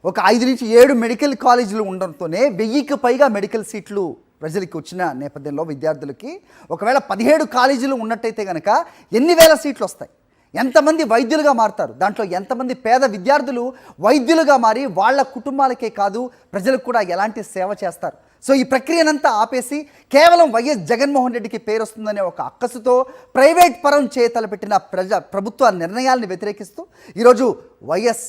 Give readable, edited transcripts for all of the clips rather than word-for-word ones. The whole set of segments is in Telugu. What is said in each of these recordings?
ఒక 5 నుంచి 7 మెడికల్ కాలేజీలు ఉండడంతోనే 1000కి పైగా మెడికల్ సీట్లు ప్రజలకి వచ్చిన నేపథ్యంలో విద్యార్థులకి ఒకవేళ 17 కాలేజీలు ఉన్నట్టయితే కనుక ఎన్ని వేల సీట్లు వస్తాయి, ఎంతమంది వైద్యులుగా మారుతారు, దాంట్లో ఎంతమంది పేద విద్యార్థులు వైద్యులుగా మారి వాళ్ళ కుటుంబాలకే కాదు ప్రజలకు కూడా ఎలాంటి సేవ చేస్తారు. సో ఈ ప్రక్రియనంతా ఆపేసి కేవలం వైఎస్ జగన్మోహన్ రెడ్డికి పేరు వస్తుందనే ఒక అక్కసుతో ప్రైవేట్ పరం తలపెట్టిన ప్రభుత్వ నిర్ణయాలను వ్యతిరేకిస్తూ ఈరోజు వైఎస్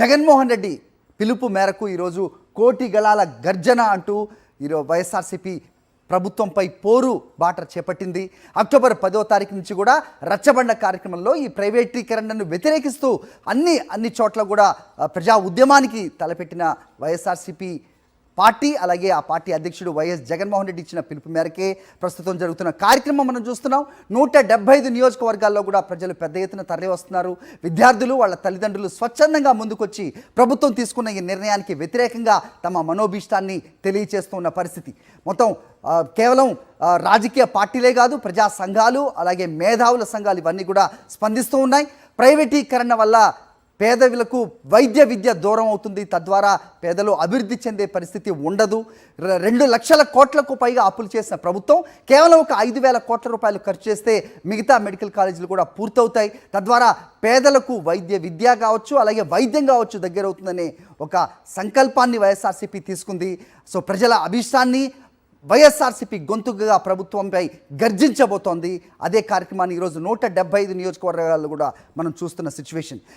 జగన్మోహన్ రెడ్డి పిలుపు మేరకు ఈరోజు కోటి గళాల గర్జన అంటూ ఈరోజు వైఎస్ఆర్సీపీ ప్రభుత్వంపై పోరు బాట చేపట్టింది. అక్టోబర్ 10వ తారీఖు నుంచి కూడా రచ్చబండ కార్యక్రమంలో ఈ ప్రైవేటీకరణను వ్యతిరేకిస్తూ అన్ని చోట్ల కూడా ప్రజా ఉద్యమానికి తలపెట్టిన వైఎస్ఆర్సీపీ పార్టీ అలాగే ఆ పార్టీ అధ్యక్షుడు వైఎస్ జగన్మోహన్ రెడ్డి ఇచ్చిన పిలుపు మేరకే ప్రస్తుతం జరుగుతున్న కార్యక్రమం మనం చూస్తున్నాం. 175 నియోజకవర్గాల్లో కూడా ప్రజలు పెద్ద ఎత్తున తరలి వస్తున్నారు. విద్యార్థులు వాళ్ళ తల్లిదండ్రులు స్వచ్ఛందంగా ముందుకొచ్చి ప్రభుత్వం తీసుకున్న ఈ నిర్ణయానికి వ్యతిరేకంగా తమ మనోభీష్టాన్ని తెలియచేస్తున్న పరిస్థితి. మొత్తం కేవలం రాజకీయ పార్టీలే కాదు, ప్రజా సంఘాలు అలాగే మేధావుల సంఘాలు ఇవన్నీ కూడా స్పందిస్తూ ఉన్నాయి. ప్రైవేటీకరణ వల్ల పేదలకు వైద్య విద్య దూరం అవుతుంది, తద్వారా పేదలు అభివృద్ధి చెందే పరిస్థితి ఉండదు. 2 లక్షల కోట్లకు పైగా అప్పులు చేసిన ప్రభుత్వం కేవలం ఒక 5,000 కోట్ల రూపాయలు ఖర్చు చేస్తే మిగతా మెడికల్ కాలేజీలు కూడా పూర్తవుతాయి. తద్వారా పేదలకు వైద్య విద్య కావచ్చు అలాగే వైద్యం కావచ్చు దగ్గర అవుతుందనే ఒక సంకల్పాన్ని వైఎస్ఆర్సీపీ తీసుకుంది. సో ప్రజల అభిష్టాన్ని వైఎస్ఆర్సీపీ గొంతుగా ప్రభుత్వంపై గర్జించబోతోంది. అదే కార్యక్రమాన్ని ఈరోజు 175 నియోజకవర్గాల్లో కూడా మనం చూస్తున్న సిచ్యువేషన్.